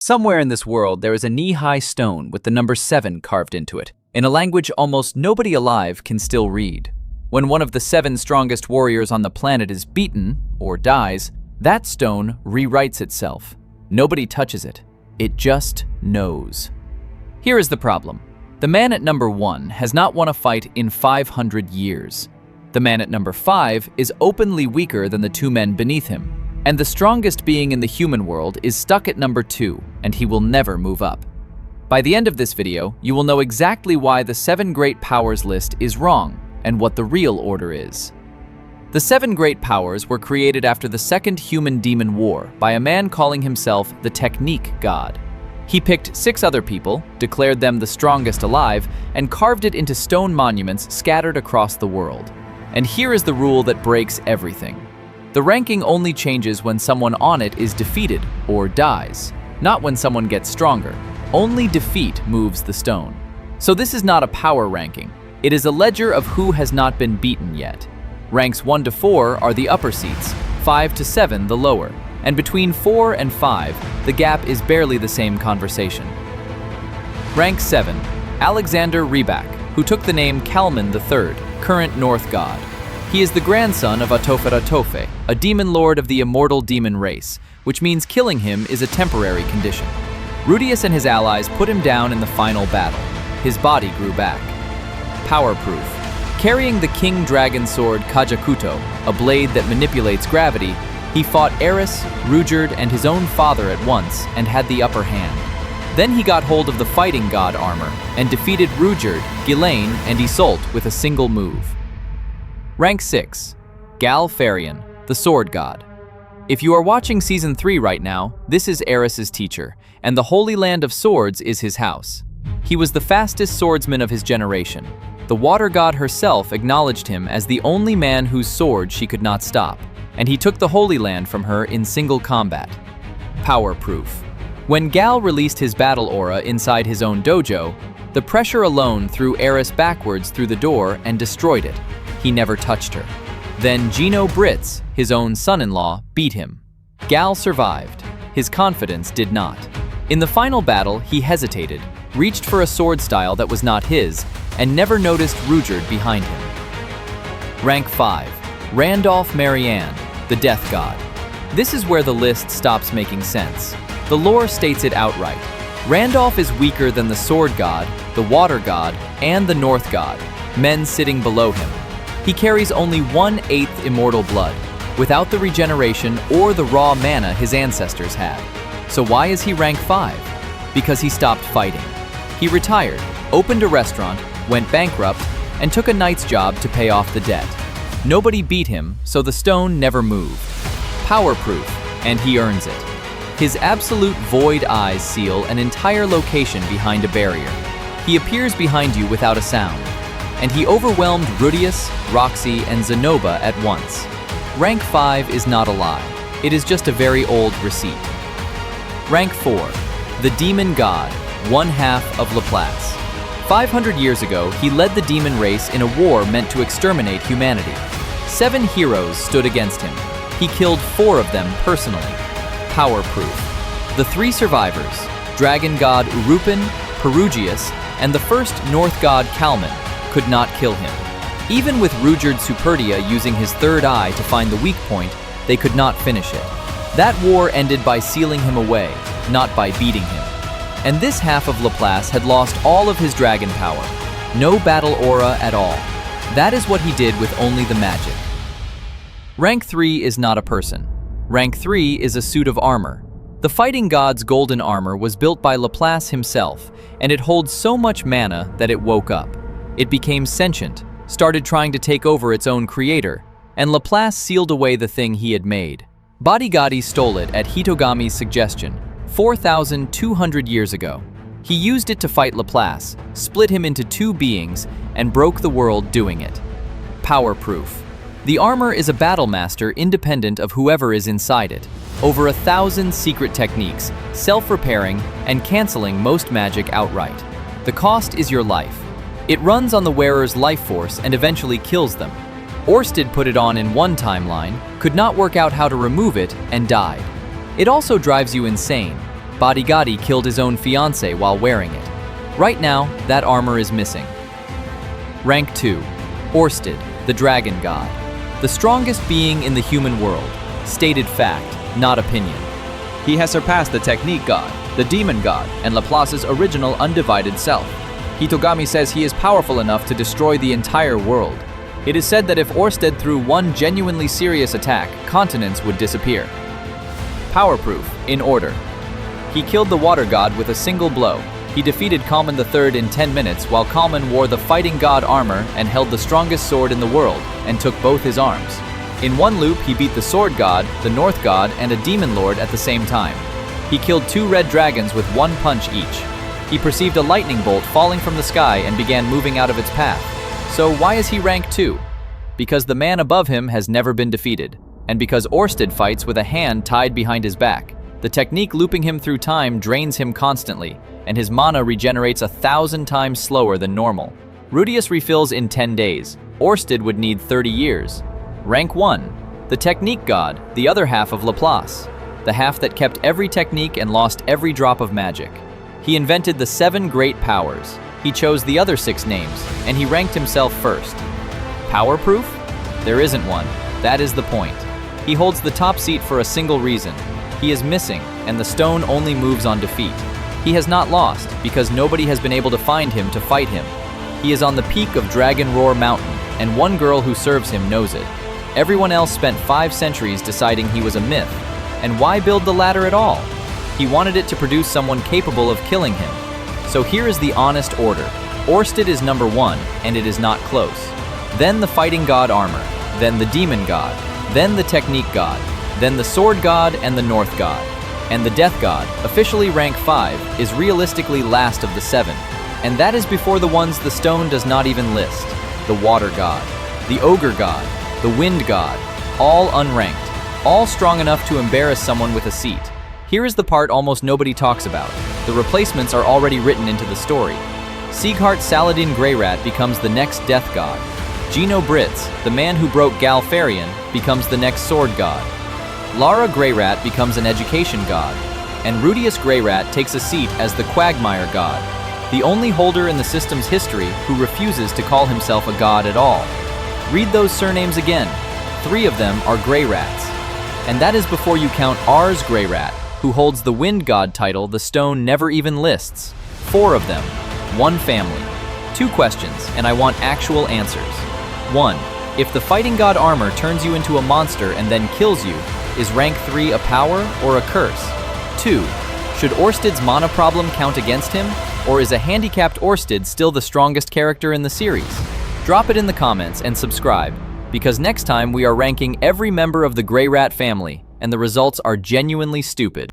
Somewhere in this world, there is a knee-high stone with the number 7 carved into it, in a language almost nobody alive can still read. When one of the 7 strongest warriors on the planet is beaten, or dies, that stone rewrites itself. Nobody touches it. It just knows. Here is the problem. The man at number 1 has not won a fight in 500 years. The man at number 5 is openly weaker than the 2 men beneath him. And the strongest being in the human world is stuck at number 2, and he will never move up. By the end of this video, you will know exactly why the 7 Great Powers list is wrong, and what the real order is. The 7 Great Powers were created after the Second Human-Demon War by a man calling himself the Technique God. He picked 6 other people, declared them the strongest alive, and carved it into stone monuments scattered across the world. And here is the rule that breaks everything. The ranking only changes when someone on it is defeated or dies, not when someone gets stronger. Only defeat moves the stone. So this is not a power ranking. It is a ledger of who has not been beaten yet. Ranks 1 to 4 are the upper seats, 5 to 7 the lower, and between 4 and 5, the gap is barely the same conversation. Rank 7, Aleksander Rybak, who took the name Kalman III, current North God. He is the grandson of Atofe, a demon lord of the immortal demon race, which means killing him is a temporary condition. Rudius and his allies put him down in the final battle. His body grew back. Power proof. Carrying the king dragon sword Kajakuto, a blade that manipulates gravity, he fought Eris, Ruijerd, and his own father at once and had the upper hand. Then he got hold of the fighting god armor and defeated Ruijerd, Ghislaine, and Isolde with a single move. Rank 6, Farion, the sword god. If you are watching Season 3 right now, this is Eris's teacher, and the Holy Land of Swords is his house. He was the fastest swordsman of his generation. The water god herself acknowledged him as the only man whose sword she could not stop, and he took the Holy Land from her in single combat. Power proof. When Gal released his battle aura inside his own dojo, the pressure alone threw Eris backwards through the door and destroyed it. He never touched her. Then Gino Britz, his own son-in-law, beat him. Gal survived. His confidence did not. In the final battle, he hesitated, reached for a sword style that was not his, and never noticed Ruijerd behind him. Rank 5, Randolph Marianne, the Death God. This is where the list stops making sense. The lore states it outright. Randolph is weaker than the Sword God, the Water God, and the North God, men sitting below him. He carries only 1/8 immortal blood, without the regeneration or the raw mana his ancestors had. So why is he rank 5? Because he stopped fighting. He retired, opened a restaurant, went bankrupt, and took a knight's job to pay off the debt. Nobody beat him, so the stone never moved. Power proof, and he earns it. His absolute void eyes seal an entire location behind a barrier. He appears behind you without a sound. And he overwhelmed Rudius, Roxy, and Zenoba at once. Rank 5 is not a lie. It is just a very old receipt. Rank 4, the Demon God, one half of Laplace. 500 years ago, he led the demon race in a war meant to exterminate humanity. 7 heroes stood against him. He killed 4 of them personally. Power proof. The 3 survivors, Dragon God Urupin, Perugius, and the first North God Kalman, could not kill him. Even with Ruijerd Superdia using his third eye to find the weak point, they could not finish it. That war ended by sealing him away, not by beating him. And this half of Laplace had lost all of his dragon power. No battle aura at all. That is what he did with only the magic. Rank 3 is not a person. Rank 3 is a suit of armor. The fighting god's golden armor was built by Laplace himself, and it holds so much mana that it woke up. It became sentient, started trying to take over its own creator, and Laplace sealed away the thing he had made. Bodigadi stole it at Hitogami's suggestion, 4,200 years ago. He used it to fight Laplace, split him into 2 beings, and broke the world doing it. Power proof. The armor is a battle master independent of whoever is inside it. Over 1,000 secret techniques, self-repairing, and canceling most magic outright. The cost is your life. It runs on the wearer's life force and eventually kills them. Orsted put it on in one timeline, could not work out how to remove it, and died. It also drives you insane. Bodigadi killed his own fiancée while wearing it. Right now, that armor is missing. Rank 2. Orsted, the dragon god. The strongest being in the human world. Stated fact, not opinion. He has surpassed the technique god, the demon god, and Laplace's original undivided self. Hitogami says he is powerful enough to destroy the entire world. It is said that if Orsted threw one genuinely serious attack, continents would disappear. Powerproof, in order. He killed the water god with a single blow. He defeated Kalman III in 10 minutes while Kalman wore the fighting god armor and held the strongest sword in the world and took both his arms. In one loop, he beat the sword god, the north god, and a demon lord at the same time. He killed 2 red dragons with 1 punch each. He perceived a lightning bolt falling from the sky and began moving out of its path. So why is he rank 2? Because the man above him has never been defeated, and because Orsted fights with a hand tied behind his back. The technique looping him through time drains him constantly, and his mana regenerates 1,000 times slower than normal. Rudius refills in 10 days. Orsted would need 30 years. Rank 1. The technique god, the other half of Laplace. The half that kept every technique and lost every drop of magic. He invented the 7 great powers. He chose the other 6 names, and he ranked himself first. Powerproof? There isn't one. That is the point. He holds the top seat for a single reason. He is missing, and the stone only moves on defeat. He has not lost, because nobody has been able to find him to fight him. He is on the peak of Dragon Roar Mountain, and one girl who serves him knows it. Everyone else spent 5 centuries deciding he was a myth. And why build the ladder at all? He wanted it to produce someone capable of killing him. So here is the honest order. Orsted is number 1, and it is not close. Then the fighting god armor, then the demon god, then the technique god, then the sword god and the north god. And the death god, officially rank 5, is realistically last of the 7. And that is before the ones the stone does not even list. The water god, the ogre god, the wind god, all unranked, all strong enough to embarrass someone with a seat. Here is the part almost nobody talks about. The replacements are already written into the story. Sieghart Saladin Greyrat becomes the next death god. Gino Britz, the man who broke Farion, becomes the next sword god. Lara Greyrat becomes an education god. And Rudius Greyrat takes a seat as the Quagmire god, the only holder in the system's history who refuses to call himself a god at all. Read those surnames again. 3 of them are Greyrats. And that is before you count Ars Greyrat, who holds the wind god title the stone never even lists. 4 of them. 1 family. 2 questions, and I want actual answers. 1. If the fighting god armor turns you into a monster and then kills you, is rank 3 a power or a curse? 2. Should Orsted's mana problem count against him, or is a handicapped Orsted still the strongest character in the series? Drop it in the comments and subscribe, because next time we are ranking every member of the Greyrat family, and the results are genuinely stupid.